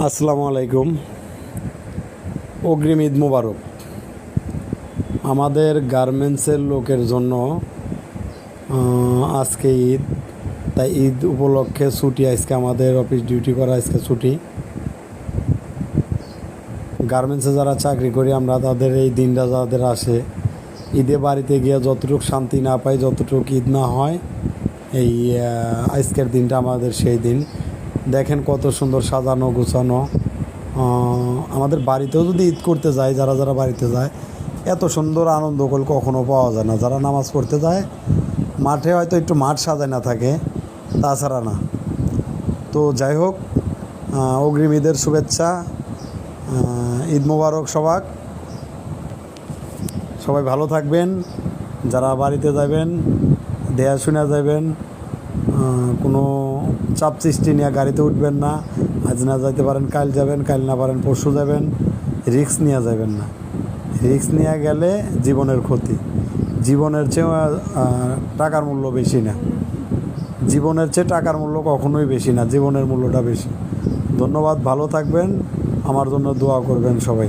আসসালামু আলাইকুম। অগ্রিম ঈদ মোবারক। আমাদের গার্মেন্টসের লোকের জন্য আজকে ঈদ, তাই ঈদ উপলক্ষে ছুটি। আজকে আমাদের অফিস ডিউটি করা আজকে ছুটি। গার্মেন্টসে যারা চাকরি করি আমরা, তাদের এই দিনটা যাদের আসে, ঈদে বাড়িতে গিয়ে যতটুকু শান্তি না পাই, যতটুকু ঈদ না হয়, এই আজকের দিনটা আমাদের সেই দিন। দেখেন কত সুন্দর সাজানো গোছানো। আমাদের বাড়িতেও যদি ঈদ করতে যায়, যারা যারা বাড়িতে যায়, এত সুন্দর আনন্দ কখনো পাওয়া যায় না। যারা নামাজ পড়তে যায় মাঠে, হয়তো একটু মাঠ সাজায় না থাকে, তাছাড়া না। তো যাই হোক, অগ্রিম ঈদের শুভেচ্ছা। ঈদ মোবারক সবাই ভালো থাকবেন। যারা বাড়িতে যাবেন দেয়া শুনে যাবেন, কোনো চাপ সৃষ্টি নিয়ে গাড়িতে উঠবেন না। আজ না যাইতে পারেন কাল যাবেন, কাল না পারেন পরশু যাবেন। রিস্ক নিয়ে যাবেন না। রিস্ক নিয়ে গেলে জীবনের ক্ষতি। জীবনের চেয়ে টাকার মূল্য বেশি না। জীবনের চেয়ে টাকার মূল্য কখনোই বেশি না, জীবনের মূল্যটা বেশি। ধন্যবাদ, ভালো থাকবেন। আমার জন্য দোয়া করবেন সবাই।